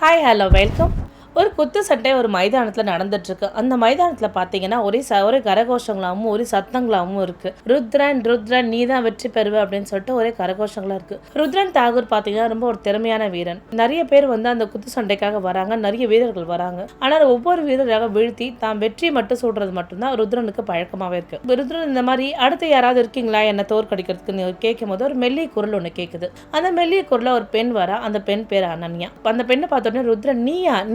Hi hello welcome. ஒரு குத்து சண்டை ஒரு மைதானத்தில் நடந்துட்டுருக்கு. அந்த மைதானத்தில் பார்த்தீங்கன்னா ஒரே கரகோஷங்களாகவும் ஒரே சத்தங்களாகவும் இருக்குது. ருத்ரன் ருத்ரன் நீ தான் வெற்றி பெறுவ அப்படின்னு சொல்லிட்டு ஒரே கரகோஷங்களாக இருக்குது. ருத்ரன் தாகூர் பார்த்தீங்கன்னா ரொம்ப ஒரு திறமையான வீரன். நிறைய பேர் அந்த குத்து சண்டைக்காக வராங்க, நிறைய வீரர்கள் வராங்க. ஆனால் ஒவ்வொரு வீரராக வீழ்த்தி தான் வெற்றி மட்டும் சொல்றது மட்டும்தான் ருத்ரனுக்கு பழக்கமாகவே இருக்குது. ருத்ரன் இந்த மாதிரி அடுத்து யாராவது இருக்கீங்களா என்ன தோற்கடிக்கிறதுக்குன்னு கேட்கும் போது ஒரு மெல்லிய குரல் ஒன்று கேட்குது. அந்த மெல்லிய குரலில் ஒரு பெண் வரா. அந்த பெண் பேர் அனன்யா. அந்த பெண்ணை பார்த்தோன்னே ருத்ரன்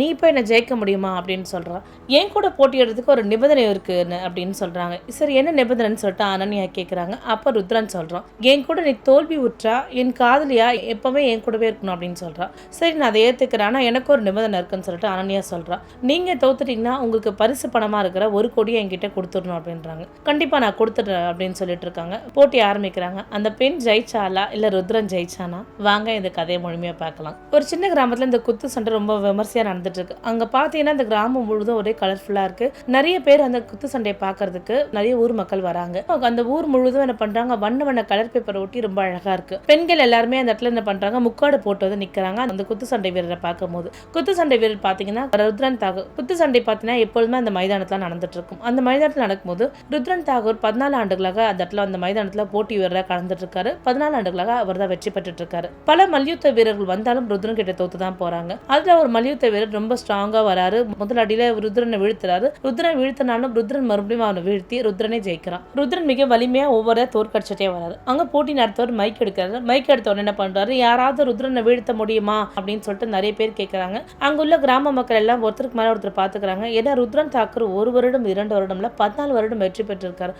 நீ போய் என்ன ஜெயிக்க முடியுமா அப்படின்னு சொல்றான். என் கூட போட்டியிடுறதுக்கு ஒரு நிபந்தனை இருக்குன்னு அப்படின்னு சொல்றாங்க. சரி என்ன நிபந்தனைன்னு சொல்லிட்டு அனன்யா கேட்குறாங்க. அப்போ ருத்ரன் சொல்றான், என் கூட நீ தோல்வி உற்றா என் காதலியா எப்பவுமே என் கூடவே இருக்கணும் அப்படின்னு சொல்றான். சரி நான் அதை ஏற்றுக்கிறேன், ஆனால் எனக்கு ஒரு நிபந்தனை இருக்குன்னு சொல்லிட்டு அனன்யா சொல்றான். நீங்க தோத்துட்டீங்கன்னா உங்களுக்கு பரிசு பணமா இருக்கிற 1 கோடி என்கிட்ட கொடுத்துடணும் அப்படின்றாங்க. கண்டிப்பா நான் கொடுத்துட்றேன் அப்படின்னு சொல்லிட்டு இருக்காங்க. போட்டி ஆரம்பிக்கிறாங்க. அந்த பெண் ஜெயிச்சாலா இல்ல ருத்ரன் ஜெயிச்சானா? வாங்க இந்த கதையை முழுமையா பார்க்கலாம். ஒரு சின்ன கிராமத்துல இந்த குத்து சண்டை ரொம்ப விமர்சையா நடந்துட்டு இருக்கு. அங்க பாத்தீங்கன்னா இந்த கிராமம் முழுதும் ஒரே கலர்ஃபுல்லா இருக்கு. நிறைய பேர் அந்த குத்து சண்டையை பார்க்கறதுக்கு நிறைய ஊர் மக்கள் வராங்க. அந்த ஊர் முழுதும் என்ன பண்றாங்க, வண்ண கலர் பேப்பர் ஒட்டி ரொம்ப அழகா இருக்கு. பெண்கள் எல்லாருமே அந்த இடத்துல என்ன பண்றாங்க, முக்காடு போட்டு வந்து நிக்கிறாங்க அந்த குத்து சண்டை வீரரை பார்க்கும் போது. குத்து சண்டை வீரர் பாத்தீங்கன்னா ருத்ரன் தாகூர். குத்து சண்டை பாத்தீங்கன்னா எப்பொழுதுமே அந்த மைதானத்துல நடந்துட்டு இருக்கும். அந்த மைதானத்தில் நடக்கும்போது ருத்ரன் தாகூர் 14 ஆண்டுகளாக அந்த இடத்துல அந்த மைதானத்துல போட்டி வீரராக கலந்துட்டு இருக்காரு. 14 ஆண்டுகளாக அவர் தான் வெற்றி பெற்றுட்டு இருக்காரு. பல மல்யுத்த வீரர்கள் வந்தாலும் ருத்ரன் கிட்ட தோத்து தான் போறாங்க. அதுல ஒரு மல்யுத்த வீரர் ரொம்ப ஸ்ட்ராங்கா வராரு. முதல் அடியில ருத்ரனை வீழ்த்துறாரு. ருத்ரன் வீழ்த்தினாலும் ருத்ரன் மறுபடியும் அவனை வீழ்த்தி ருத்ரனே ஜெயிக்கிறான். ருத்ரன் மிக வலிமையா ஒவ்வொரு தோற்கடிச்சிட்டே வராரு. அங்க போட்டி நடத்தவர் மைக் எடுக்கிறாரு. மைக் எடுத்தவர் என்ன பண்றாரு, யாராவது ருத்ரனை வீழ்த்த முடியுமா அப்படின்னு சொல்லிட்டு நிறைய பேர் கேட்கறாங்க. அங்குள்ள கிராம மக்கள் எல்லாம் ஒருத்தருக்கு மேல ஒருத்தர் பாத்துக்கிறாங்க. ஏன்னா ருத்ரன் தாக்கூர் 1 வருடம் 2 வருடம்ல 14 வருடம் வெற்றி பெற்றிருக்காரு.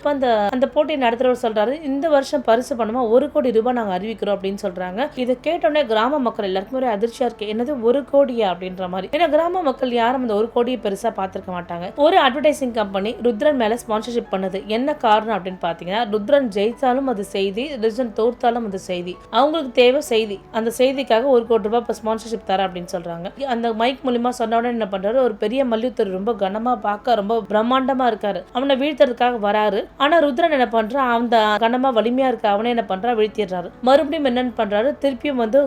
அந்த போட்டி நடத்துறவர் சொல்றாரு, இந்த வருஷம் பரிசு பணமா 1 கோடி ரூபாய் நாங்க அறிவிக்கிறோம் அப்படின்னு சொல்றாங்க. இதை கேட்டோன்னே கிராம மக்கள் எல்லாருக்கும் ஒரு அதிர்ச்சியா இருக்கு. என்னது 1 கோடியா அப்படின்ற மாதிரி. ஏன்னா கிராம மக்கள் யாரும் அந்த 1 கோடியை பெருசா பார்த்திருக்க மாட்டாங்க. ஒரு அட்வர்டைசிங் கம்பெனி ருத்ரன் மேல ஸ்பான்சர்ஷிப் பண்ணுது. என்ன காரணம் அப்படின்னு பாத்தீங்கன்னா, ருத்ரன் ஜெயித்தாலும் அது செய்தி, ருத்ரன் தோற்றாலும் அது செய்தி. அவங்களுக்கு தேவை செய்தி. அந்த செய்திக்காக 1 கோடி ரூபாய் ஸ்பான்சர்ஷிப் தர அப்படின்னு சொல்றாங்க. அந்த மைக் மூலமா சொன்ன உடனே என்ன பண்றாரு, ஒரு பெரிய மல்யுத்தர் ரொம்ப கனமா பார்க்க ரொம்ப பிரம்மாண்டமா இருக்காரு. அவனை வீழ்த்துறதுக்காக வராரு. ஆனா ருத்ரன் என்ன பண்றான், அந்த கனமா வலிமையா இருக்க அவனை என்ன பண்றா, வீழ்த்திடுறாரு. மறுபடியும் என்னன்னு பண்றாரு, திருப்பியும்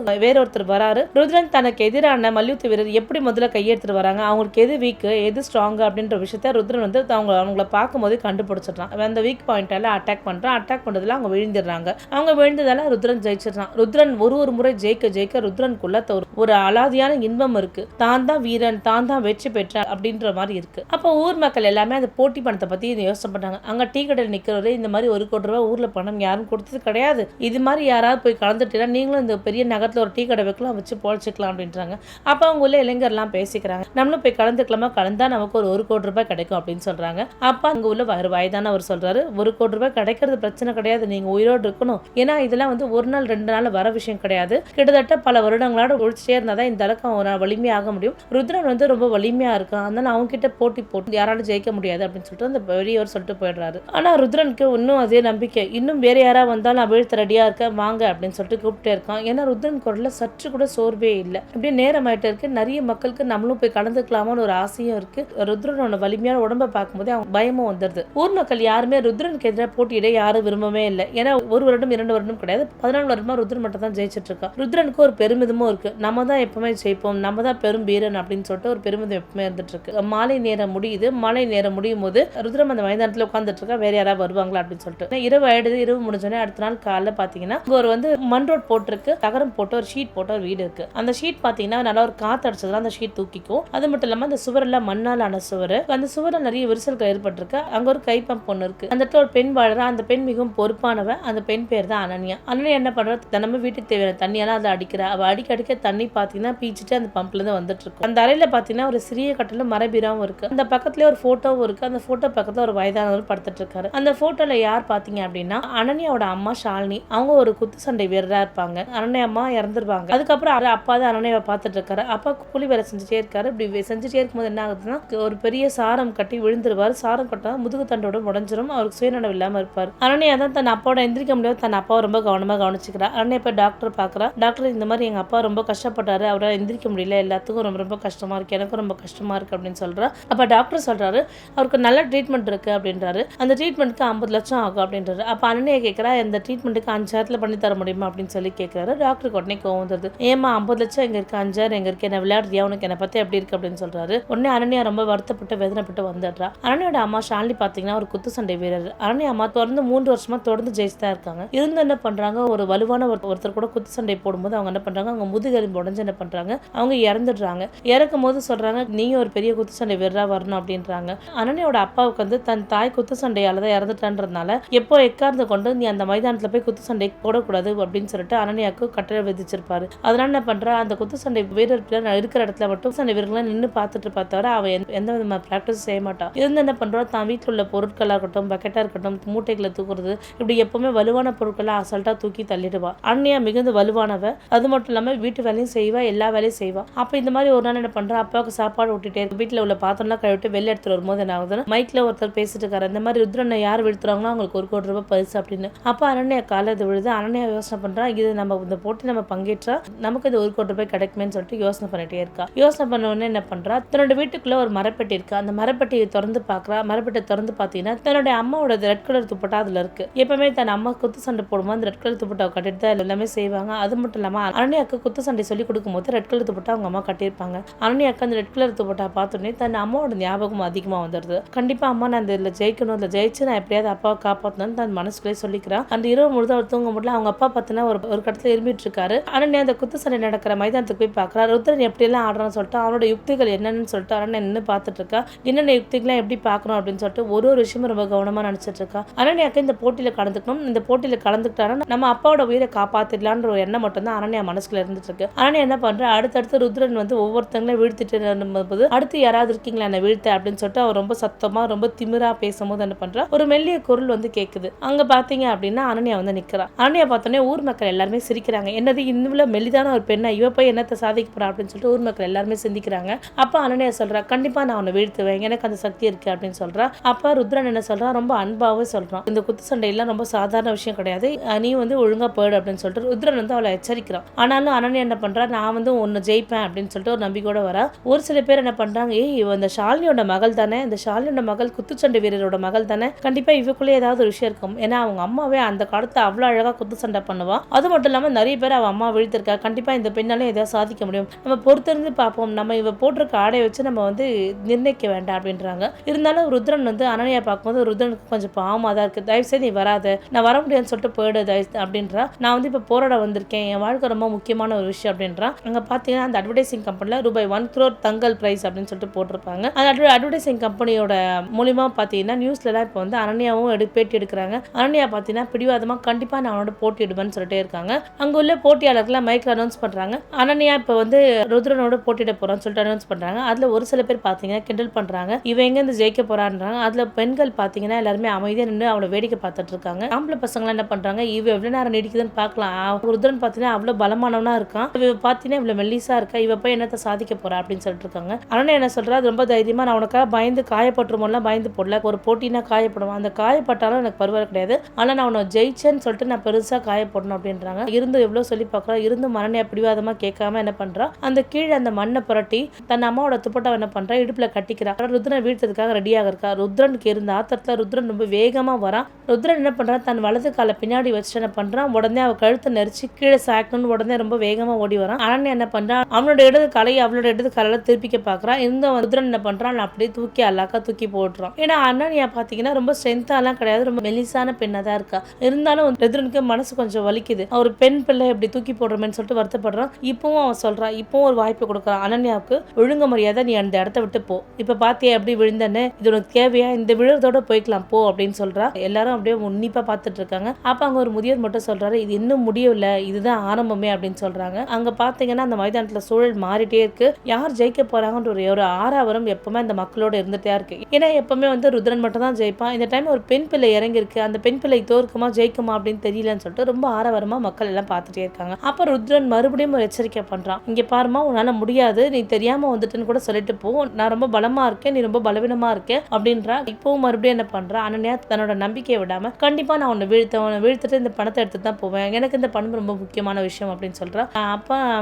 வேற ஒருத்தர் வராரு. ருத்ரன் தனக்கு எதிரான மல்யுத்த வீரர் எப்படி முதல்ல கையெடுத்துட்டு வராங்க, அவங்களுக்கு எது வீக் எது ஸ்ட்ராங் அப்படின்ற விஷயத்த ருத்ரன் அவங்கள பார்க்கும் போது கண்டுபிடிச்சிடறான். அந்த வீக் பாயிண்ட் எல்லாம் அட்டாக் பண்றான். அட்டாக் பண்றதுல அவங்க விழுந்துடுறாங்க. அவங்க விழுந்ததால ருத்ரன் ஜெயிச்சிடறான். ருத்ரன் ஒரு முறை ஜெயிக்க ருத்ரனுக்குள்ள ஒரு அலாதியான இன்பம் இருக்கு. தான் தான் வீரன், தான் தான் வெற்றி பெற்ற அப்படின்ற மாதிரி இருக்கு. அப்ப ஊர் மக்கள் எல்லாமே அந்த போட்டி பணத்தை பத்தி யோசனை பண்றாங்க. அங்க டீ கடையில் நிக்கிறவரு, இந்த மாதிரி 1 கோடி ரூபாய் ஊர்ல பணம் யாரும் கொடுத்தது கிடையாது. இது மாதிரி யாராவது போய் கலந்துட்டீங்கன்னா நீங்களும் இந்த பெரிய நகரத்துல ஒரு டீ கடை வைக்கலாம், வச்சு பொழைச்சிக்கலாம் அப்படின்றாங்க. அப்ப அவங்க உள்ள இளைஞர்லாம் பேசிக்கிறாங்க. நம்மளும் போய் கலந்துக்கலாமா, கலந்தா நமக்கு ஒரு 1 கோடி ரூபாய் கிடைக்கும் அப்படின்னு சொல்றாங்க. அப்ப அங்க உள்ள வயதான அவர் சொல்றாரு, 1 கோடி ரூபாய் கிடைக்கிறது பிரச்சனை கிடையாது, நீங்க உயிரோடு இருக்கணும். ஏன்னா இதெல்லாம் 1 நாள் 2 நாள் வர விஷயம் கிடையாது. கிட்டத்தட்ட பல வருடங்களோட உழைச்சிட்டே இருந்தாதான் இந்த அளவுக்கு அவன் வலிமையாக முடியும். ருத்ரன் ரொம்ப வலிமையா இருக்கான், அதனால அவங்க கிட்ட போட்டு யாராலும் ஜெயிக்க முடியாது அப்படின்னு சொல்லிட்டு அந்த பெரியவர் சொல்லிட்டு போயிடுறாரு. ஆனா ருத்ரனுக்கு இன்னும் அதே நம்பிக்கை, இன்னும் வேற யாராவது வந்தாலும் நான் வீழ்த்த ரெடியா இருக்கேன் வாங்க அப்படின்னு சொல்லிட்டு கூப்பிட்டே இருக்கான். ஏன்னா ருத்ரன் குரல்ல சற்று கூட சோர்வே இல்லை. அப்படியே நேரம் ஆயிட்டு இருக்கு. நிறைய மக்களுக்கு நம்மளும் போய் கலந்துக்கலாமான்னு ஒரு ஆசையும் இருக்கு. ருத்ரனோட வலிமையான உடம்பை பார்க்கும்போது அவங்க பயமும் வந்துடுது. ஊர் மக்கள் யாருமே ருத்ரனுக்கு எதிராக போட்டியிட யாரும் விரும்பவே இல்லை. ஏன்னா 1 வருடம் 2 வருடம் கிடையாது, 14 வருடமா ருத்ரன் மட்டும் தான் ஜெயிச்சிட்டு இருக்கா. ருத்ரனுக்கு ஒரு பெருமிதமும் இருக்கு. நம்ம தான் எப்பவுமே ஜெயிப்போம், நம்ம தான் பெரும் வீரன் அப்படின்னு சொல்லிட்டு ஒரு பெருமிதம் எப்பவுமே இருந்துட்டு இருக்கு. மாலை நேரம் முடியுது. மாலை நேரம் முடியும் போது ருத்ரன் அந்த மைதானத்துல உட்கார்ந்துட்டு இருக்கா. வேற யாராவது வருவாங்களா அப்படின்னு சொல்லிட்டு இரவு ஆயிடுது. இரவு முடிஞ்சோடனே அடுத்த நாள் காலைல பாத்தீங்கன்னா ஒரு மண் ரோட் போட்டிருக்கு. தகரம் போட்டு ஒரு ஷீட் போட்டு ஒரு வீடு இருக்கு. அந்த ஷீட் பாத்தீங்கன்னா நல்லா ஒரு காத்து அடிச்சதுல அந்த ஷீட் தூக்கிக்கும். அது மட்டும் இல்லாம அந்த சுவரெல்லாம் மண்ணால் ஆன சுவர். அந்த சுவரில் நிறைய விரிசல்கள் ஏற்பட்டிருக்கு. அங்க ஒரு கை பம்ப் ஒன்று இருக்கு. அந்த இடத்துல ஒரு பெண் வாழறா. அந்த பெண் மிகவும் பொறுப்பானவன். அந்த பெண் பேர் தான் அனன்யா. அனன்யா என்ன பண்றா, தினமும் வீட்டுக்கு தேவையான தண்ணியெல்லாம் அதை அடிக்கிறா. அவ அடிக்க தண்ணி பாத்தீங்கன்னா பீச்சிட்டு அந்த பம்ப்ல இருந்து வந்துட்டு இருக்கு. அந்த அறையில பாத்தீங்கன்னா ஒரு சிறிய கட்டில மரபீராவும் இருக்கு. அந்த பக்கத்துலயே ஒரு போட்டோவும் இருக்கு. அந்த போட்டோ பக்கத்துல ஒரு வயதானவர் படுத்துட்டு இருக்காரு. அந்த போட்டோல யார் பாத்தீங்க அப்படின்னா அனன்யாவோட அம்மா ஷாலினி. அவங்க ஒரு குத்து சண்டை வீரரா இருப்பாங்க. அனன்யா அம்மா இறந்துருவாங்க. அதுக்கப்புறம் அப்பா தான் அனன்யாவை பார்த்துட்டு இருக்காரு. அப்பா கூலி வேலை செஞ்சுட்டே இருக்காரு. இருக்காரு. இப்படி செஞ்சுட்டே இருக்கும்போது என்ன ஆகுதுன்னா ஒரு பெரிய சாரம் கட்டி விழுந்துருவாரு. சாரம் கட்டா முதுகு தண்டோட உடஞ்சிரும். அவருக்கு சுயநலம் இல்லாம இருப்பாரு. அனன்யா தான் தன் அப்பாவோட எந்திரிக்க முடியாது தன் அப்பாவை ரொம்ப கவனமா கவனிச்சுக்கிறா. அனன்யா போய் டாக்டர் பாக்குறா. டாக்டர் இந்த மாதிரி எங்க அப்பா ரொம்ப கஷ்டப்பட்டாரு, அவரால் எந்திரிக்க முடியல, எல்லாத்துக்கும் ரொம்ப ரொம்ப கஷ்டமா இருக்கு, எனக்கும் ரொம்ப கஷ்டமா இருக்கு அப்படின்னு சொல்றா. அப்ப டாக்டர் சொல்றாரு அவருக்கு நல்ல ட்ரீட்மெண்ட் இருக்கு அப்படின்றாரு. அந்த ட்ரீட்மெண்ட்க்கு 50 லட்சம் ஆகும் அப்படின்றாரு. அப்ப அனன்யா கேட்கறா இந்த ட்ரீட்மெண்ட்டுக்கு 5,000 பண்ணி தர முடியுமா அப்படின்னு சொல்லி கேட்கிறாரு. டாக்டருக்கு உடனே கோவம் வந்துருது. ஏமா 50 லட்சம் எங்க இருக்கு, 5,000 எங்க இருக்கு, என்ன விளையாடுறியா, உனக்கு என்ன பத்தி எப்படி இருக்கு அப்படின்னு சொல்றாரு. உடனே அனன்யா ரொம்ப வருத்தப்பட்டு வேதனைப்பட்டு வந்துடுறா. அனன்யாவோட அம்மா ஷாலினி பாத்தீங்கன்னா ஒரு குத்து சண்டை வீரர். அனன்யா அம்மா தொடர்ந்து 3 வருஷமா தொடர்ந்து ஜெயிச்சு தான் இருக்காங்க. இருந்து என்ன பண்றாங்க, ஒரு வலுவான ஒருத்தர் கூட குத்து சண்டை போடும்போது அவங்க என்ன பண்றாங்க, அவங்க முதுகெலும்பு உடஞ்சு என்ன பண்றாங்க, அவங்க இறந்துடுறாங்க. இறக்கும் போது சொல்றாங்க நீங்க ஒரு பெரிய குத்து சண்டை வீரரா வரணும் அப்படின்றாங்க. அனன்யாவோட அப்பாவுக்கு வந்து தன் தாய் குத்து சண்டையால தான் இறந்துட்டான்றதுனால எப்போ எக்கார்ந்து கொண்டு நீ அந்த மைதானத்துல போய் குத்து சண்டை போடக்கூடாது அப்படின்னு சொல்லிட்டு அனன்யாவுக்கு கட்டளை விதிச்சிருப்பாரு. அதனால என்ன பண்றா, அந்த குத்து சண்டை வீரர் இருக்கிற இடத்துல மட்டும் சண்டை வீரர்களை நின்று பார்த்துட்டு பார்த்தவரை அவ எந்த விதமான பிராக்டிஸ் செய்ய மாட்டான். இருந்து என்ன பண்றா, தான் வீட்டில் உள்ள பொருட்களா இருக்கட்டும், பக்கெட்டா இருக்கட்டும், மூட்டைகளை தூக்குறது, இப்படி எப்பவுமே வலுவான பொருட்களை அசால்ட்டா தூக்கி தள்ளிடுவா. அன்னியா மிகுந்த வலுவானவ. அது மட்டும் இல்லாம வீட்டு வேலையும் செய்வா, எல்லா வேலையும் செய்வா. அப்ப இந்த மாதிரி ஒரு நாள் என்ன பண்றா, அப்பாவுக்கு சாப்பாடு ஊட்டிட்டே வீட்டுல உள்ள பாத்திரம்லாம் கழுவிட்டு வெளில எடுத்துட்டு வரும்போது என்ன ஆகுதுன்னா மைக்ல ஒருத்தர் பேசிட்டு இருக்காரு. இந்த மாதிரி ருத்ரனை யார் வீழ்த்துறாங்களோ அவங்களுக்கு 1 கோடி ரூபாய் பரிசு அப்படின்னு. அப்ப அனன்யா கால இது விழுது. அனன்யா யோசனை பண்றா, இது நம்ம இந்த போட்டி நம்ம பங்கேற்றா நமக்கு இது 1 கோடி ரூபாய் கிடைக்குமேன்னு சொல்லிட்டு யோசனை பண்ணிட்டே இருக்கா. யோசனை பண்ண உடனே என்ன பண்றா, தன்னோட வீட்டுக்குள்ள ஒரு மரப்பெட்டி இருக்கு. அந்த மரப்பெட்டியை திறந்து பாக்குறா. மரப்பெட்டியை திறந்து பாத்தீங்கன்னா தன்னுடைய அம்மாவோட ரெட் கலர் துப்பட்டா அதுல இருக்கு. எப்பவுமே தன் அம்மா குத்து சண்டை போடும்போது அந்த ரெட் கலர் துப்பட்டாவை கட்டிட்டு தான் எல்லாமே செய்வாங்க. அது மட்டும் இல்லாம அனன்யாக்கு குத்து சண்டை சொல்லி கொடுக்கும் போது ரெட் கலர் துப்பட்டா அவங்க அம்மா கட்டியிருப்பாங்க. அனன்யாக்கு அந்த ரெட் கலர் துப்பட்டா பார்த்தோன்னே தன் அம்மாவோட ஞாபகம் அதிகமா வந்துடுது. கண்டிப்பா அம்மா நான் இதுல ஜெயிக்கணும், இதுல ஜெயிச்சு நான் எப்படியாவது அப்பாவை காப்பாற்றணும்னு தன் மனசுக்குள்ளே சொல்லிக்கிறான். அந்த இரவு முழுது அவர் தூங்க முடியல. அவங்க அப்பா பார்த்தீங்கன்னா ஒரு கடத்துல இருமிட்டு இருக்காரு. அனன்யா அந்த குத்து சண்டை நடக்கிற மைதானத்துக்கு போய் பார்க்கறா. ருத்ரன் எப்படி எல்லாம் ஆடுறான்னு சொல்லிட்டு அவனோட யுக்திகள் என்னன்னு சொல்லிட்டு அனன்யா நின்று பார்த்துட்டு இருக்கா. என்னென்ன யுக்திகள்லாம் எப்படி பார்க்கணும் அப்படின்னு சொல்லிட்டு ஒரு விஷயமும் ரொம்ப கவனமா நினைச்சிட்டு இருக்கா. அனன்யாக்கு இந்த போட்டியில கலந்துக்கணும், இந்த போட்டியில கலந்துக்கிட்டாங்கன்னா நம்ம அப்பாவோட உயிரை காப்பாத்திடலான்ற ஒரு எண்ணம் மட்டும் தான் அனன்யா மனசுக்குள்ள இருந்துட்டு இருக்கு. அனன்யா என்ன பண்ற, அடுத்தடுத்து ருத்ரன் வந்து ஒவ்வொருத்தங்களும் வீழ்த்திட்டு போது அடுத்து யாராவது இருக்கீங்களா என்ன வீழ்த்த அப்படின்னு சொல்லிட்டு அவர் ரொம்ப சத்தமா ரொம்ப திமிரா பேசும்போது என்ன பண்றா, ஒரு மெல்லிய குரல் வந்து கேக்குது. அங்க பாத்தீங்க அப்படின்னா அனன்யா வந்து நிக்கிறா. அனன்யா பார்த்தோன்னே ஊர் மக்கள் எல்லாருமே சிரிக்கிறாங்க. என்னது இவ்வளவு மெல்லிதான ஒரு பெண்ணா, இவ போய் என்னத்தை சாதிக்க போறா அப்படின்னு சொல்லிட்டு ஊர் மக்கள் எல்லாருமே சிந்திக்கிறாங்க. அப்ப அனன்யா சொல்றா, கண்டிப்பா நான் உன்னை வீழ்த்துவேன், எனக்கு அந்த சக்தி இருக்கு அப்படின்னு சொல்றா. அப்ப ருத்ரன் என்ன சொல்றா, ரொம்ப அன்பாவே சொல்றான், இந்த குத்து சண்டையெல்லாம் ரொம்ப சாதாரண விஷயம் கிடையாது, நீ வந்து ஒழுங்கா போயிடு அப்படின்னு சொல்லிட்டு ருத்ரன் வந்து அவளை எச்சரிக்கிறான். ஆனாலும் அனன்யா என்ன பண்றா, நான் வந்து ஒன்னு ஜெயிப்பேன் அப்படின்னு சொல்லிட்டு ஒரு நம்பிக்கையோட வரா. ஒரு சில பேர் என்ன பண்றாங்க, இந்த ஷாலினியோட மகள் தானே, இந்த ஷாலினியோட மகள் குத்துச்சண்டை வீரரோட மகள் தானே, கண்டிப்பா இவக்குள்ளே ஏதாவது ஒரு விஷயம் இருக்கும். ஏன்னா அவங்க அம்மாவே அந்த காலத்துல அவ்வளவு அழகா குத்து சண்டை பண்ணுவா. அது மட்டும் இல்லாம நிறைய பேர் அவ அம்மா வீழ்த்திருக்கா. கண்டிப்பா இந்த பெண்ணாலும் ஏதாவது சாதிக்க முடியும், நம்ம பொறுத்திருந்து பார்ப்போம், நம்ம இவ போட்டிருக்க ஆடை வச்சு நம்ம வந்து நிர்ணயிக்க வேண்டாம் அப்படின்றாங்க. இருந்தாலும் ருத்ரன் வந்து அனன்யா பார்க்கும்போது ருத்ரனுக்கு கொஞ்சம் பாவமா தான் இருக்கு. தயவு செய்து நீ வராத, நான் வர முடியாதுன்னு சொல்லிட்டு போயிடு அப்படின்றா. நான் வந்து இப்ப போராட வந்திருக்கேன், என் வாழ்க்கை ரொம்ப முக்கியமான ஒரு விஷயம் அப்படின்றா. அங்க பாத்தீங்கன்னா அந்த அட்வர்டைசிங் கம்பெனில ரூபாய் 1 crore தங்கல் பிரைஸ் அப்படின்னு சொல்லிட்டு போட்டிருப்பாங்க. அந்த அட்வர்டைசிங் கம்பெனியோட மூலியமா பாத்தீங்கன்னா நியூஸ்ல எல்லாம் இப்ப வந்து அனன்யாவும் பேட்டி எடுக்கிறாங்க. அனன்யா பாத்தீங்கன்னா பிடிவாதமா கண்டிப்பா நான் அவனோட போட்டியிடுவேன்னு சொல்லிட்டே இருக்காங்க. அங்க உள்ள போட்டியாளர்கள் மைக்ல அனௌன்ஸ் பண்றாங்க, அனன்யா இப்ப வந்து ருத்ரனோட போட்டியிட போறான்னு சொல்லிட்டு அனௌன்ஸ் பண்றாங்க. அதுல ஒரு சில பேர் பாத்தீங்கன்னா கிண்டல் பண்றாங்க, இவ எங்க இருந்து ஜெயிக்க போறான்றாங்க. அதுல பெண்கள் பாத்தீங்கன்னா எல்லாருமே அமைதியா நின்று அவளை வேடிக்கை பார்த்துட்டு இருக்காங்க. ஆம்பளை பசங்க என்ன பண்றாங்க, இவ எவ்வளவு நேரம் நீடிக்குதுன்னு பாக்கலாம், ருத்ரன் பாத்தீங்கன்னா அவ்வளவு பலமானவனா இருக்கான், இவ பாத்தீங்கன்னா இவ்வளவு மெல்லிசா இருக்கா, இவ போய் என்னத்த சாதிக்க போறா அப்படின்னு சொல்லிட்டு இருக்காங்க. அனன்யா என்ன சொல்றா, ரொம்ப தைரியமா நான் உனக்காக பயந்து காயப்பட்டுருமோலாம் பயந்து போடல, ஒரு போட்டினா காயப்படுவான், அந்த காயப்பட்டாலும் எனக்கு பரவாயில்ல கிடையாது, ஆனா நான் உன்னை ஜெயிச்சேன்னு சொல்லிட்டு நான் பெருசா காயப்படணும் அப்படின்றாங்க. இருந்து எவ்வளவு சொல்லி பாக்குறா, இருந்து மனநியா பிடிவாதமா கேட்காம என்ன பண்றா, அந்த கீழே அந்த மண்ணை புரட்டி தன் அம்மாவோட துப்பட்டா என்ன பண்றா, இடுப்புல கட்டிக்கிறா. ருத்ரன் வீழ்த்ததுக்காக ரெடியாக இருக்கா. ருத்ரனுக்கு இருந்த ஆத்திரத்துல ருத்ரன் ரொம்ப வேகமா வரா. ருத்ரன் என்ன பண்றான், தன் வலது கால பின்னாடி வச்சுட்டு என்ன பண்றான், உடனே அவ கழுத்தை நெரிச்சு கீழே சாக்கணும்னு உடனே ரொம்ப வேகமா ஓடி வரான். அனன்யா என்ன பண்றான், அவனோட இடது காலையை அவளோட இடது காலையில திருப்பிக்க பாக்குறான். இந்த ருத்ரன் என்ன பண்றான், அப்படியே தூக்கி அல்லாக்கா தூக்கி போட்டுறான். ஏன்னா அனன்யா பாத்தீங்கன்னா ரொம்ப ஸ்ட்ரென்த்தாலாம் கிடையாது, ரொம்ப மெலிசான பெண்ணா தான் இருக்கா. இருந்தாலும் ருத்ரனுக்கு மனசு கொஞ்சம் வலிக்குது, ஒரு பெண் பிள்ளை எப்படி தூக்கி போடுறமேன்னு சொல்லிட்டு வருத்தப்படுறான். இப்பவும் அவன் சொல்றான், இப்பவும் ஒரு வாய்ப்பு கொடுக்குறான் அனன்யாவுக்கு, ஒழுங்கு மரியாதை நீ அந்த இடத்த விட்டு போ, இப்ப பாத்தியா எப்படி விழுந்தன்னு, இது உனக்கு தேவையா, இந்த விழுறதோட போய்க்கலாம் போ அப்படின்னு சொல்றா. எல்லாரும் அப்படியே உன்னிப்பா பாத்துட்டு இருக்காங்க. அப்ப அங்க ஒரு முதியவர் மட்டும் சொல்றாரு, இது இன்னும் முடியவில்லை, இதுதான் ஆரம்பமே அப்படின்னு சொல்றாங்க. அங்க பாத்தீங்கன்னா அந்த மைதானத்துல சூழல் மாறிட்டே இருக்கு. யார் ஜெயிக்க போறாங்கன்ற ஒரு ஆறாவரம் எப்பவுமே அந்த மக்களோட இருந்துட்டே இருக்கு. ஏன்னா எப்பவுமே வந்து ருத்ரன் மட்டும் தான் ஜெயிப்பான். இந்த டைம் ஒரு பெண் பிள்ளை இறங்கி இருக்கு, அந்த பெண் பிள்ளை தோற்குமா ஜெயிக்குமா அப்படின்னு தெரியலன்னு சொல்லிட்டு ரொம்ப ஆரவாரமா மக்கள் எல்லாம் பார்த்துட்டே இருக்காங்க. அப்ப ருத்ரன் மறுபடியும் ஒரு எச்சரிக்கை பண்றான், இங்க பாருமா, உன்னால முடியாது, நீ தெரியாம வந்துட்டுன்னு கூட சொல்லிட்டு போ, நான் ரொம்ப பலமா இருக்கேன், நீ ரொம்ப பலவீனமா இருக்க அப்படின்றா. இப்பவும் மறுபடியும் என்ன பண்றா, அனன்யா தன்னோட நம்பிக்கையை விடாம கண்டிப்பா நான் உன்னை வீழ்த்துட்டு இந்த பணத்தை எடுத்து தான் போவேன், எனக்கு இந்த பணம் ரொம்ப முக்கியமான விஷயம் அப்படின்னு சொல்றா. அப்ப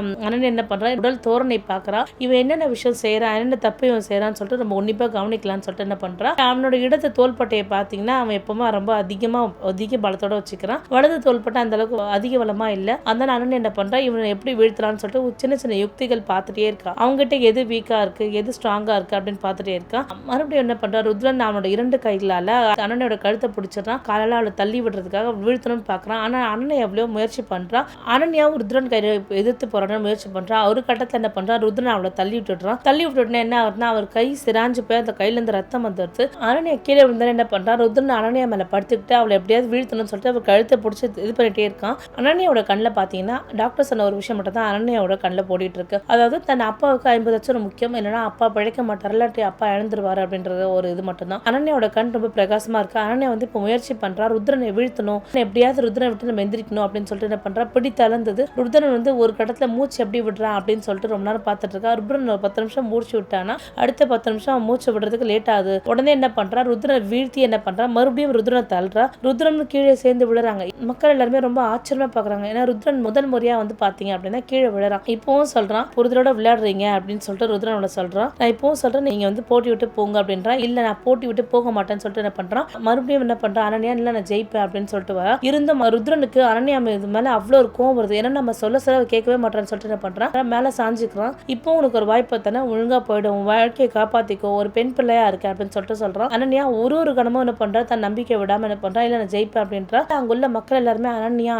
அனன்யா என்ன பண்றா, உடல் தோரணை பாக்குறா, இவன் என்னென்ன விஷயம் செய்யறான், என்னென்ன தப்பு இவன் செய்யறான்னு சொல்லிட்டு ரொம்ப உன்னிப்பா கவனிக்கலாம்னு சொல்லிட்டு என்ன பண்றா, அவனோட இடது தோள்பட்டையை பாத்தீங்கன்னா அவன் எப்பவுமே ரொம்ப அதிக பலத்தோட வச்சுக்கிறான். வலது தோள்பட்டை அந்த அளவுக்கு அதிக பலமா இல்ல. அதனால அனன்யா என்ன பண்றா, இவனை எப்படி வீழ்த்தலாம்னு சொல்லிட்டு சின்ன சின்ன யுக்திகள் பார்த்துட்டே இருக்கா. அவங்ககிட்ட எது வீக்கா இருக்கு, எது ஸ்ட்ராங்கா இருக்கு அப்படின்னு பார்த்துட்டே இருக்கா. மறுபடியும் என்ன பண்றா, ருத்ரன் அவனோட 2 கைகளால அனன்யோட கழுத்தை பிடிச்சிடறான். காலால அவளை தள்ளி விடுறதுக்காக வீழ்த்தணும்னு பாக்குறான். ஆனா அனன்யா எவ்வளவு முயற்சி பண்றா. அனன்யாவும் ருத்ரன் கையை எதிர்த்து போராட முயற்சி பண்றா. ஒரு கட்டத்துல என்ன பண்றா, ருத்ரன் அவளை தள்ளி விட்டுடுறான். தள்ளி விட்டுட்டு என்ன ஆகுதுன்னா, அவர் கை சிராஞ்சு போய் அந்த கையில இருந்து ரத்தம் வந்துடுது. அனன்யா கீழே விழுந்தா என்ன பண்றா, ருத்ரன் அனன்யா மேல படுத்துக்கிட்டு அவளை எப்படியாவது வீழ்த்தணும்னு சொல்லிட்டு அவர் கழுத்தை பிடிச்சி இது பண்ணிட்டே இருக்கான். அனன்யாவோட கண்ணில் பாத்தீங்கன்னா டாக்டர் சொன்ன ஒரு விஷயம் மட்டும் தான் அனன்யாவோட கண்ணில் போடிட்டு இருக்கு. அதாவது தன் அப்பாவுக்கு 50 லட்சம் முக்கியம், இல்லைன்னா அப்பா பிழைக்க மாட்டார், இல்லாட்டி அப்பா இழந்துருவாரு அப்படின்றது ஒரு இது மட்டும் தான். அனன்யாவோட கண் ரொம்ப பிரகாசமா இருக்கு. அனன்யா வந்து இப்போ முயற்சி பண்றா, ருத்ரனை வீழ்த்தணும், எப்படியாவது ருத்ரனை விட்டு நம்ம எந்திரிக்கணும் அப்படின்னு சொல்லிட்டு என்ன பண்றா, பிடி தளர்ந்தது. ருத்ரன் வந்து ஒரு கடத்துல மூச்சு எப்படி விடுறான் அப்படின்னு சொல்லிட்டு ரொம்ப நேரம் பார்த்துட்டு இருக்கா. ருத்ரன் ஒரு 10 நிமிஷம் மூச்சு விட்டானா அடுத்த 10 நிமிஷம் மூச்சு விடுறதுக்கு லேட் ஆகுது. உடனே என்ன பண்றா, ருத்ரனை வீழ்த்தி என்ன பண்றா, மறுபடியும் ருத்ரனை தள்ளுறா. ருத்ரன் கீழே சேர்ந்து விழுறாங்க. மக்கள் எல்லாருமே ரொம்ப ஆச்சரியமா பாக்குறாங்க. ஏன்னா ருத்ரன் முதல் முறையா வந்து பாத்தீங்க அப்படின்னா கீழே விழுறான். இப்பவும் சொல்றான், ஒருத்தரோட விளையாடுறீங்க அப்படின்னு சொல்லிட்டு ருத்ரனோட சொல்றான். நான் இப்பவும் சொல்றேன், நீங்க வந்து போட்டி விட்டு போங்க அப்படின்றா. இல்ல நான் போட்டி விட்டு போக மாட்டேன்னு சொல்லிட்டு என்ன பண்றான், மறுபடியும் என்ன பண்றான், அனன்யா இல்ல நான் ஜெயிப்பேன் அப்படின்னு சொல்லிட்டு வர. இருந்தும் ருத்ரனுக்கு அனன்யா மேல அவ்வளவு ஒரு கோவம் வருது. ஏன்னா நம்ம சொல்ல கேட்கவே மாட்டேன்னு சொல்லிட்டு என்ன பண்றான், மேல சாஞ்சுக்கிறான். இப்போ உனக்கு ஒரு வாய்ப்பு தானே, ஒழுங்கா போயிடும், வாழ்க்கையை காப்பாத்திக்கோ, ஒரு பெண் பிள்ளையா இருக்கு அப்படின்னு சொல்லிட்டு சொல்றான். அனன்யா ஒரு கணமும் என்ன பண்றா, தன் நம்பிக்கை விடாம என்ன பண்றா, இல்ல நான் ஜெயிப்பேன் அப்படின்றா. அங்குள்ள மக்கள் எல்லாருமே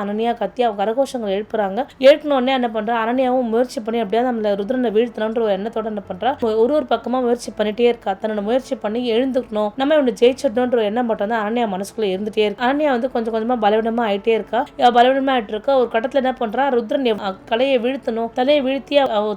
அனன்யா கத்தி அவங்க கரகோஷங்கள் எழுப்புறாங்க. எழுப்பினோடனே என்ன பண்றா, அனன்யாவும் முயற்சி பண்ணி அப்படியே நம்மள ருத்ரனை வீழ்த்தணும்ன்ற ஒரு எண்ணத்தோட என்ன பண்றா, ஒரு பக்கமா முயற்சி பண்ணிட்டே இருக்கா. தன்னோட முயற்சி பண்ணி எழுந்துக்கணும், நம்ம இவனை ஜெயிச்சிடணும்ன்ற எண்ணம் மட்டும் தான் அனன்யா மனசுக்குள்ள இருந்துட்டே இருக்கு. அனன்யா வந்து கொஞ்சம் கொஞ்சமா பலவீனமா ஆயிட்டே இருக்கா. பலவீனமா ஆயிட்டு இருக்கா. ஒரு கட்டத்துல என்ன பண்றா, ருத்ரன் கலையை வீழ்த்தணும், தலையை வீழ்த்தி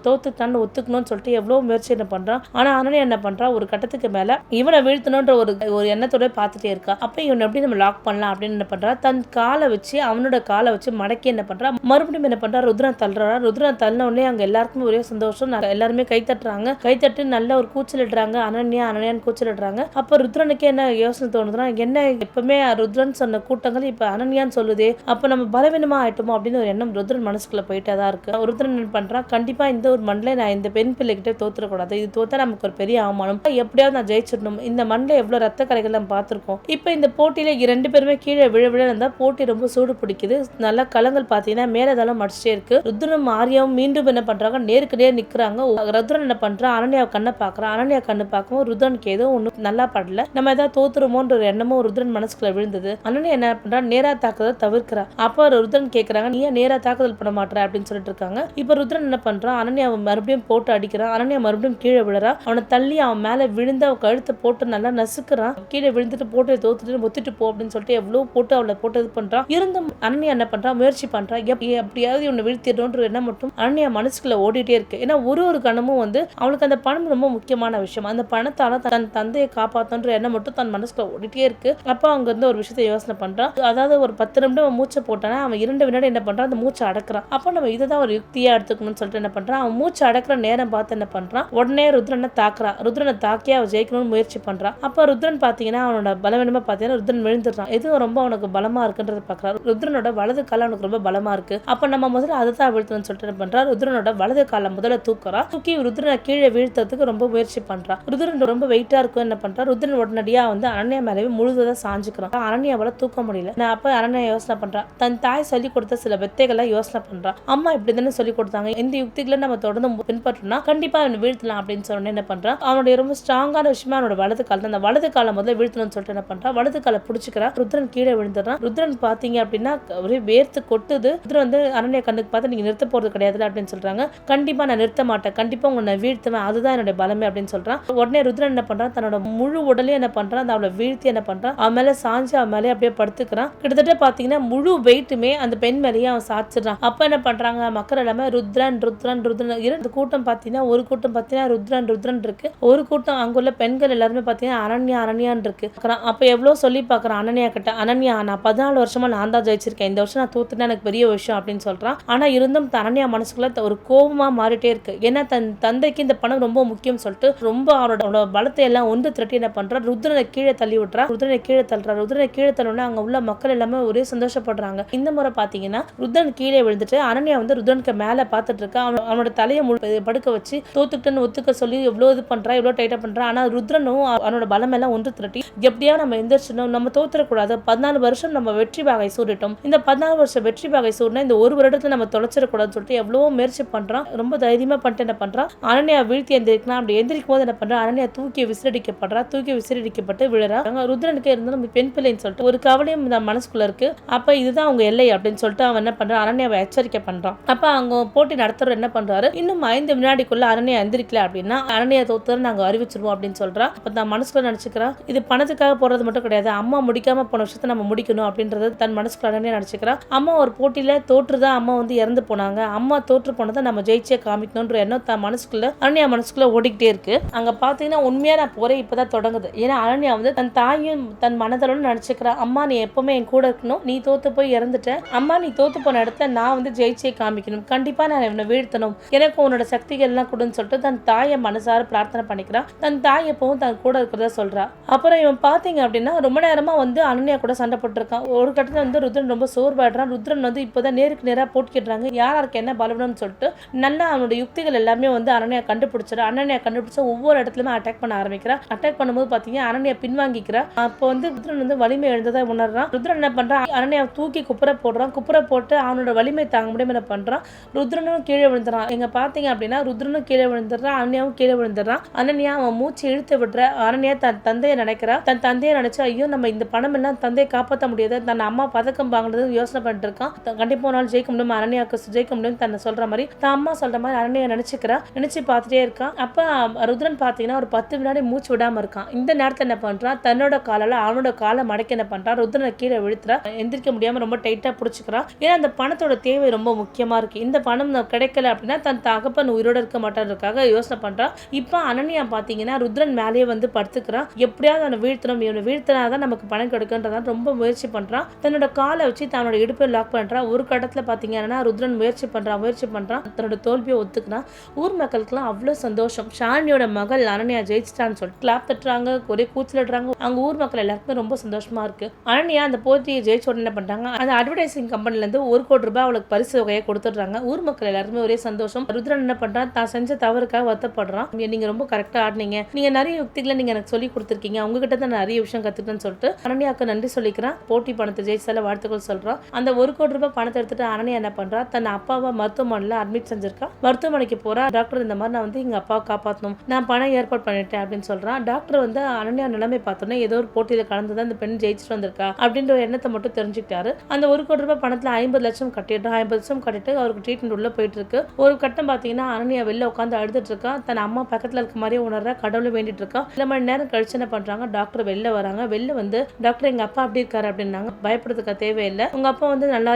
தோத்துட்டான்னு ஒத்துக்கணும்னு சொல்லிட்டு எவ்வளவு முயற்சி என்ன பண்றான். ஆனா அனன்யா என்ன பண்றா, ஒரு கட்டத்துக்கு மேல இவனை வீழ்த்தணும்ன்ற ஒரு எண்ணத்தோட பார்த்துட்டே இருக்கா. அப்ப இவனை எப்படி நம்ம லாக் பண்ணலாம் அப்படின்னு என்ன பண்றா, தன் காலை வச்சு அவனோட காலை வச்சு மடக்கி என்ன பண்றா, மறுபடியும் என்ன பண்றா, ருத்ரன் தள்ளுறா. ருத்ரன் தள்ளின உடனே அங்க எல்லாருக்குமே ஒரே சந்தோஷம். எல்லாருமே கை தட்டுறாங்க. கை தட்டு நல்ல ஒரு கூச்சலிடுறாங்க. அனன்யான்னு கூச்சலிடுறாங்க. அப்ப ருத்ரனுக்கு என்ன யோசனை தோணுதுன்னா, என்ன எப்பவுமே ருத்ரன் சொன்ன கூட்டங்கள் இப்ப அனன்யான்னு சொல்லுதே, அப்ப நம்ம பலவீனமா ஆயிட்டோமோ அப்படின்னு ஒரு எண்ணம் ருத்ரன் மனசுக்குள்ள போயிட்டே தான் இருக்கு. ருத்ரன் என்ன பண்றான், கண்டிப்பா இந்த ஒரு மண்ணில நான் இந்த பெண் பிள்ளைகிட்ட தோத்துடக்கூடாது, இது தோத்தா நமக்கு ஒரு பெரிய அவமானம், எப்படியாவது நான் ஜெயிச்சிடணும். இந்த மண்ணில எவ்வளவு ரத்த கரைகள் நம்ம பார்த்திருக்கோம். இப்ப இந்த போட்டியில 2 பேருமே கீழே விழ இருந்தா போட்டி ரொம்ப சூடு பிடிக்குது. நல்ல களங்கள் பாத்தீங்கன்னா மேலதளம் அடிச்சிட்டே இருக்கு. ருத்ரனும் ஆர்யாவும் மீண்டும் என்ன பண்றாங்க, நேருக்கு நேர் நிக்கிறாங்க. ருத்ரன் என்ன பண்றான், அனன்யா கண்ணை பாக்குறான். அனன்யா கண்ணு பார்க்கவும் ருத்ரனுக்கு ஏதோ ஒண்ணு நல்லா படல, நம்ம ஏதாவது தோத்துருமோன்ற ஒரு எண்ணமும் ருத்ரன் மனசுக்குள்ள விழுந்தது. அனன்யா என்ன பண்றா, நேரா தாக்குதல் தவிர்க்கிறா. அப்ப ருத்ரன் கேக்குறாங்க, நீ நேரா தாக்குதல் பண்ண மாட்டற அப்படின்னு சொல்லிட்டு இருக்காங்க. இப்ப ருத்ரன் என்ன பண்றான், அனன்யா மறுபடியும் போட்டு அடிக்கிறான். அனன்யா மறுபடியும் கீழே விழுறா. அவனை தள்ளி அவன் மேல விழுந்து அவ கழுத்தை போட்டு நல்லா நசுக்குறான். கீழே விழுந்துட்டு போட்டு தோத்துட்டு முத்திட்டு போ அப்படின்னு சொல்லிட்டு எவ்வளவு போட்டு அவளை போட்டு இது பண்றான். இருந்தும் அனன்யா என்ன பண்றா, முயற்சி பண்றா, எப்படியாவது இவனை வீழ்த்திடணும்ன்ற எண்ணம் மட்டும் அனன்யா மனசுக்குள்ள ஓடிட்டே இருக்கு. ஏன்னா ஒரு கணமும் வந்து அவளுக்கு அந்த பணம் ரொம்ப முக்கியமான விஷயம். அந்த பணத்தால தன் தந்தையை காப்பாத்தன்ற எண்ணம் மட்டும் தன் மனசுக்குள்ள ஓடிட்டே இருக்கு. அப்ப அவங்க வந்து ஒரு விஷயத்தை யோசனை பண்றான். அதாவது ஒரு 10 நிமிடம் மூச்சை போட்டானா அவன் 2 வினாடி என்ன பண்றான், அந்த மூச்சை அடக்குறான். அப்ப நம்ம இதுதான் ஒரு யுக்தியா எடுத்துக்கணும்னு சொல்லிட்டு என்ன பண்றான், அவன் மூச்சு அடக்குற நேரம் பார்த்து என்ன பண்றான், உடனே ருத்ரனை தாக்குறான். ருத்ரனை தாக்கி அவ ஜெயிக்கணும்னு முயற்சி பண்றான். அப்ப ருத்ரன் பாத்தீங்கன்னா அவனோட பலவீனமா பாத்தீங்கன்னா ருத்ரன் விழுந்துடுறான். எது ரொம்ப அவனுக்கு பலமா இருக்குன்றத பாக்குறான். ருத்ரனோட வலது கால அவனுக்கு ரொம்ப பலமா இருக்கு. அப்ப நம்ம முதல்ல அதை தான் வீழ்த்தணும்னு சொல்லிட்டு என்ன பண்றா, ருத்ரனோட வலது கால முதல்ல தூக்குறா. தூக்கி ருத்ரனை கீழே வீழ்த்ததுக்கு ரொம்ப முயற்சி பண்றா. ருத்ரன் ரொம்ப வெயிட்டா இருக்கும். என்ன பண்றா, ருத்ரன் உடனடியா வந்து அனன்யா மேலவே முழுவதா சாஞ்சுக்கிறான். அனன்யாவால தூக்க முடியல. நான் அப்ப அனன்யா யோசனை பண்றா, தன் தாய் சொல்லி கொடுத்த சில வித்தைகளை யோசனை பண்றா. அம்மா இப்படி தானே சொல்லி கொடுத்தாங்க, இந்த யுக்திகளை நம்ம தொடர்ந்து பின்பற்றினா கண்டிப்பா அவன் வீழ்த்தலாம் அப்படின்னு சொன்ன என்ன பண்றா, அவனுடைய ரொம்ப ஸ்ட்ராங்கான விஷயமா அவனோட வலது கால, அந்த வலது கால முதல்ல வீழ்த்தணும்னு சொல்லிட்டு என்ன பண்றா, வலது கால பிடிச்சுக்கிறா. ருத்ரன் கீழே விழுந்துடுறான். ருத்ரன் பாத்தீங்க அப்படின்னா ஒரே வேர்த்து கொட்டுது. ருத்ரன் வந்து அனன்யா கண்ணுக்கு பார்த்து நீங்க நிறுத்த போறது கிடையாது அப்படின்னு சொல்றாங்க. கண்டிப்பா நான் நிறுத்த மாட்டேன், கண்டிப்பா உங்களை வீழ்த்துவேன், அதுதான் என்னுடைய பலமே அப்படின்னு சொல்றான். உடனே ருத்ரன் என்ன பண்றான், தன்னோட முழு உடலையும் என்ன பண்றான், அவளை வீழ்த்தி என்ன பண்றான், அவன் மேல சாஞ்சு அவன் மேலே அப்படியே படுத்துக்கிறான். கிட்டத்தட்ட பாத்தீங்கன்னா முழு வெயிட்டுமே அந்த பெண் மேலேயே அவன் சாச்சிடுறான். அப்ப என்ன பண்றாங்க மக்கள் எல்லாமே ருத்ரன் ருத்ரன் ருத்ரன். 2 கூட்டம் பாத்தீங்கன்னா, ஒரு கூட்டம் பாத்தீங்கன்னா ருத்ரன் இருக்கு, ஒரு கூட்டம் அங்குள்ள பெண்கள் எல்லாருமே பாத்தீங்கன்னா அனன்யான்னு இருக்கு. அப்ப எவ்வளவு சொல்லி பாக்குறான் அனன்யா கிட்ட, அனன்யா நான் 14 வருஷமா நான் தான் ஜெயிச்சிருக்கேன், இந்த வருஷம் நான் தோத்துட்டேன், எனக்கு பெரிய விஷயம் அப்படின்னு சொல்றான். ஆனா இருந்தும் அனன்யா மனசுக்குள்ள ஒரு கோபமா மாறிட்டே இருக்கு. ஏன்னா தன் தந்தைக்கு இந்த பணம் ரொம்ப முக்கியம் சொல்லிட்டு ரொம்ப அவரோட பலத்தை எல்லாம் ஒன்று திரட்டி என்ன பண்றா, ருத்ரனை கீழே தள்ளி விட்டுறா. ருத்ரனை கீழே தள்ளுறா. ருத்ரனை கீழே தள்ளோன்னா அங்க உள்ள மக்கள் எல்லாமே ஒரே சந்தோஷப்படுறாங்க. இந்த முறை பாத்தீங்கன்னா ருத்ரன் கீழே விழுந்துட்டு அனன்யா வந்து ருத்ரனுக்கு மேல பாத்துட்டு இருக்கா. அவனோட தலையை படுக்க வச்சு தோத்துக்கிட்டன்னு ஒத்துக்க சொல்லி எவ்வளவு இது பண்றா, எவ்வளவு டைட்டா பண்றா. ஆனா ருத்ரனும் அவனோட பலம் எல்லாம் ஒன்று திரட்டி எப்படியா நம்ம எந்திரிச்சணும், நம்ம தோத்துறக்கூடாது, 14 வருஷம் நம்ம வெற்றி பாகை சூடிட்டோம், இந்த 14 வருஷம் வெற்றி பாகை சூடினா இந்த ஒரு வருடத்துல நம்ம தொலைச்சிடக்கூடாதுன்னு சொல்லிட்டு எவ்வளவோ முயற்சி பண்றான். ரொம்ப தைரியமா பண்ணிட்டு என்ன பண்றான், அனன்யா வீழ்த்தி எந்திரிக்கலாம். அப்படி எந்திரிக்கும் போது என்ன பண்றா, அனன்யா தூக்கி விசிறடிக்கப்படுறா. தூக்கி விசிறடிக்கப்பட்டு விழுறா. ருத்ரனுக்கு இருந்தாலும் பெண் பிள்ளைன்னு சொல்லிட்டு ஒரு கவலையும் மனசுக்குள்ள இருக்கு. அப்ப இதுதான் அவங்க எல்லை அப்படின்னு சொல்லிட்டு அவன் என்ன பண்றான், அனன்யாவை எச்சரிக்கை பண்றான். அப்ப அவங்க போட்டி நடத்துற என்ன பண்றாரு, இன்னும் 5 வினாடிக்குள்ள அனன்யா எந்திரிக்கல அப்படின்னா அனன்யா தோத்துன்னு நாங்க அறிவிச்சிருவோம் அப்படின்னு சொல்றா. அப்ப தான் மனசுக்குள்ள நினைச்சுக்கிறான், இது பணத்துக்காக போறது மட்டும் கிடையாது, அம்மா முடிக்காம போன விஷயத்த நம்ம முடிக்கணும் அப்படின்றத தன் மனசுக்குள்ள அனன்யா நினைச்சுக்கிறா. அம்மா ஒரு போட்டியில தோற்றுதான் அம்மா வந்து இறந்து போனாங்க, அம்மா தோற்று போனதை நம்ம ஜெயிச்சே காமிக்கணும்ன்ற எண்ணம் தன் மனசுக்குள்ள அனன்யா மனசுக்குள்ள ஓடிக்கிட்டே இருக்கு. அங்க பாத்தீங்கன்னா உண்மையா நான் போறேன் இப்பதான் தொடங்குது. ஏன்னா அனன்யா வந்து தன் தாயும் தன் மனதளோட நினைச்சுக்கிறா, அம்மா நீ எப்பவுமே என் கூட இருக்கணும், நீ தோத்து போய் இறந்துட்ட, அம்மா நீ தோத்து போன இடத்துல நான் வந்து ஜெயிச்சே காமிக்கணும், கண்டிப்பா நான் இவனை வீழ்த்தணும், எனக்கு உன்னோட சக்திகள் எல்லாம் கொடுன்னு சொல்லிட்டு தன் தாயை மனசார பிரார்த்தனை பண்ணிக்கிறான். தன் தாய் எப்பவும் தன் கூட இருக்கிறதா சொல்றா. அப்புறம் இவன் பாத்தீங்க அப்படின்னா ரொம்ப நேரமா வந்து அனன்யா கூட சண்டை போட்டுருக்கான். ஒரு கட்டத்துல வந்து ருத்ரன் ரொம்ப சோர்வாடுறான். ருத்ரன் வந்து இப்போதான் நேருக்கு நேரா போட்டுக்கிடுறாங்க, யாருக்கு என்ன பலவீனம்னு சொல்லிட்டு நல்லா அவனோட யுக்திகள் எல்லாமே வந்து அனன்யா கண்டுபிடிச்சிடா. அனன்யா கண்டுபிடிச்ச ஒவ்வொரு இடத்துலயுமே அட்டாக் பண்ண ஆரம்பிக்கிறா. அட்டாக் பண்ணும்போது பாத்தீங்கன்னா அனன்யா பின்வாங்கிக்கிறா. அப்போ வந்து ருத்ரன் வந்து வலிமை எழுந்ததா உணர்றான். ருத்ரன் என்ன பண்றான், அனன்யா தூக்கி குப்புற போடுறான். குப்புற போட்டு அவனோட வலிமை தாங்க முடியாம என்ன பண்றான், ருத்ரனும் கீழே விழுந்துறான். எங்க பாத்தீங்க அப்படின்னா ருத்ரனும் கீழே விழுந்துடுறான், அனன்யாவும் கீழே விழுந்துடுறான். அனன்யா அவன் மூச்சு இழுத்து விடுற. அனன்யா தன் தந்தையை நினைக்கிறா. தன் தந்தையை நினைச்சா ஐயோ நம்ம இந்த பணம் எல்லாம் தந்தையை காப்பாற்ற முடியாது, தன் அம்மா பதக்கம் வாங்கினது யோசனை பண்ணிட்டு இருக்கான். கண்டிப்பா ஒரு நாள் ஜெயிக்க முடியும், அனன்யாவுக்கு ஜெயிக்க முடியும் தன்னை சொல்ற மாதிரி தன் அம்மா சொல்ற மாதிரி அனன்யா நினைச்சுக்கிறா. நினைச்சு பார்த்துட்டே இருக்கான். அப்ப ருத்ரன் பாத்தீங்கன்னா ஒரு 10 வினாடி மூச்சு விடாம இருக்கான். இந்த நேரத்தில் என்ன பண்றான், தன்னோட காலால அவனோட காலை மடக்கி என்ன பண்றான், ருத்ரனை கீழே விழுத்துறா. எந்திரிக்க முடியாம ரொம்ப டைட்டா பிடிச்சிக்கிறான். ஏன்னா அந்த பணத்தோட தேவை ரொம்ப முக்கியமா இருக்கு. இந்த பணம் கிடைக்கல அப்படின்னா தன் தகப்பன் உயிரோட இருக்க மாட்டாருக்காக யோசனை பண்றான். இப்ப அனன்யா பாத்தீங்கன்னா ருத்ரன் மேலேயே வந்து படுத்துக்கிறான். எப்படியாவது அவனை வீழ்த்தணும், இவனை வீழ்த்தினாதான் நமக்கு பணம் கிடைக்குன்றதான் ரொம்ப முயற்சி பண்றான். தன்னோட காலை வச்சு தன்னோட இடுப்பை லாக் பண்றான். ஒரு கட்டத்துல பாத்தீங்கன்னா ருத்ரன் முயற்சி பண்றான். தன்னோட தோல்வியை ஒத்துக்கிறான். ஊர் மக்களுக்குலாம் அவ்வளவு சந்தோஷம். ஷாலினியோட மகள் அனன்யா ஜெயிச்சிட்டான்னு சொல்லிட்டு கிளாப் தட்டுறாங்க, ஒரே கூச்சலிடுறாங்க. அங்க ஊர் மக்கள் எல்லாருக்குமே ரொம்ப சந்தோஷமா இருக்கு. அனன்யா அந்த போட்டியை ஜெயிச்ச உடனே என்ன பண்றாங்க, அந்த அட்வர்டைசிங் கம்பெனில இருந்து 1 கோடி ரூபாய் அவளுக்கு பரிசு தொகையை கொடுத்துடுறாங்க. ஊர் மக்கள் எல்லாருமே ஒரே சந்தோஷம். ருத்ரன் என்ன பண்றான், தான் செஞ்ச தவறுக்காக வருத்தப்படுறான். நீங்க ரொம்ப கரெக்டா ஆடினீங்க, நீங்க நிறைய யுக்திகளை நீங்க எனக்கு சொல்லி கொடுத்துருக்கீங்க, உங்ககிட்ட தான் நிறைய விஷயம் கத்துக்கிட்டேன்னு சொல்லிட்டு அனன்யாவுக்கு நன்றி சொல்லிக்கிறான். போட்டி பணத்தை ஜெயிச்சால வாழ்த்துக்கள் சொல்றான். அந்த 1 கோடி ரூபாய் பணத்தை எடுத்துட்டு அனன்யா என்ன பண்றா, தன் அப்பாவை மருத்துவமனையில அட்மிட் செஞ்சிருக்கா. மருத்துவமனைக்கு போறா. டாக்டர் இந்த மாதிரி நான் வந்து எங்க அப்பாவை காப்பாற்றணும், நான் பணம் ஏற்பாடு பண்ணிட்டேன் அப்படின்னு சொல்றான். டாக்டர் வந்து அனன்யா நிலைமை பார்த்தோன்னே ஏதோ ஒரு போட்டியில கலந்துதான் இந்த பெண் ஜெயிச்சுட்டு வந்திருக்கா அப்படின்ற ஒரு எண்ணத்தை மட்டும் தெரிஞ்சுக்கிட்டாரு. அந்த 1 கோடி ரூபாய் பணத்துல 50 லட்சம் கட்டிட்டு 50 லட்சம் கட்டிட்டு அவருக்கு ட்ரீட்மெண்ட் உள்ள போயிட்டு இருக்கு. ஒரு கட்டம் பாத்தீங்கன்னா அனன்யா வெளில உட்காந்து அழுதுட்டு இருக்கா. தன் அம்மா பக்கத்துல இருக்க மாதிரியே உணர்றா. கடவுளை வேண்டிட்டு இருக்கா. 2 மணி நேரம் கழிச்சு என்ன பண்றாங்க, டாக்டர் வெளில வராங்க. வெளில வந்து டாக்டர் எங்க அப்பா அப்படி இருக்காரு அப்படின்னாங்க. பயப்படுறதுக்கு தேவையில்லை, உங்க அப்பா வந்து நல்லா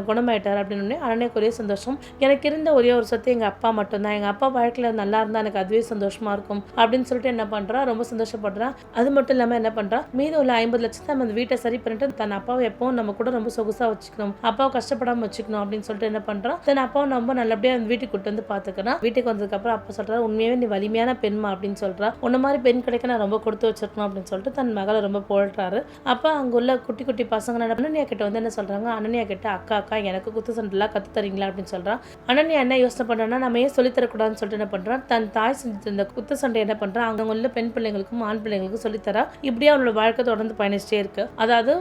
குணமாயிட்டாரு அப்படின்னு அனன்யாக்கு ஒரே சந்தோஷம். எனக்கு இருந்த ஒரே ஒரு சொத்து எங்க அப்பா மட்டும்தான், எங்க அப்பா வாழ்க்கையில நல்லா இருந்தா எனக்கு அதுவே சந்தோஷமா இருக்கும் அப்படின்னு சொல்லிட்டு என்ன பண்றா, ரொம்ப சந்தோஷப்படுறா. அது மட்டும் இல்லாம என்ன பண்றா, மீது உள்ள 50 லட்சத்தை நம்ம அந்த வீட்டை சரி பண்ணிட்டு தன் அப்பாவை எப்பவும் நம்ம கூட ரொம்ப சொகுசா வச்சுக்கணும், அப்பாவை கஷ்டப்படாம வச்சுக்கணும் அப்படின்னு சொல்லிட்டு என்ன பண்றா, தன் அப்பாவை ரொம்ப நல்லபடியா வீட்டுக்கு கூட்டு வந்து பாத்துக்கிறான். வீட்டுக்கு வந்ததுக்கு அப்புறம் அப்பா சொல்றா, உண்மையாவே நீ வலிமையான பெண்மா அப்படின்னு சொல்றா. உன்ன மாதிரி பெண் கிடைக்க நான் ரொம்ப கொடுத்து வச்சிருக்கணும் அப்படின்னு சொல்லிட்டு தன் மகளை ரொம்ப போடுறாரு. அப்ப அங்க உள்ள குட்டி குட்டி பசங்க அனன்யா கிட்ட வந்து என்ன சொல்றாங்க, அனன்யா கிட்ட அக்கா எனக்கு குத்து சண்டெல்லாம் கத்து தரீங்களா அப்படின்னு சொல்றான். அனன்யா என்ன யோசனை பண்றான்னா, நம்ம ஏன் சொல்லித்தரக்கூடாதுன்னு சொல்லிட்டு என்ன பண்றான், தன் தாய் செஞ்சு இந்த குத்து சண்டை என்ன பண்றான் அங்க உள்ள பெண் பிள்ளைங்களுக்கும் ஆண் பிள்ளைங்களுக்கும் சொல்லித்தரா. இப்படியே அவனோட வாழ்க்கை தொடர்ந்து பயணிச்சிட்டே இருக்கு. அதாவது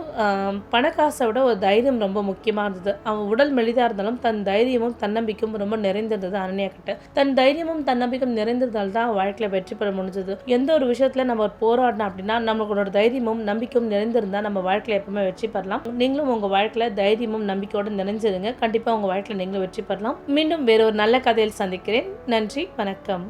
பணக்காசை விட ஒரு தைரியம் ரொம்ப முக்கியமா இருந்தது. அவன் உடல் மெலிதா இருந்தாலும் தன் தைரியமும் தன்னம்பிக்கையும் ரொம்ப நிறைந்திருந்தது அனன்யா கிட்ட. தன் தைரியமும் தன்னம்பிக்கையும் நிறைந்ததால் தான் வாழ்க்கையில வெற்றி பெற முடிஞ்சது. எந்த ஒரு விஷயத்துல நம்ம போராடணும் அப்படின்னா நம்மளோட தைரியமும் நம்பிக்கையும் நிறைந்திருந்தா நம்ம வாழ்க்கையில எப்பவுமே வெற்றி பெறலாம். நீங்களும் உங்க வாழ்க்கையில தைரியமும் நம்பிக்கையோட நிறைஞ்சிருங்க. கண்டிப்பா உங்க வாழ்க்கையில நீங்களும் வெற்றி பெறலாம். மீண்டும் வேற ஒரு நல்ல கதையில் சந்திக்கிறேன். நன்றி, வணக்கம்.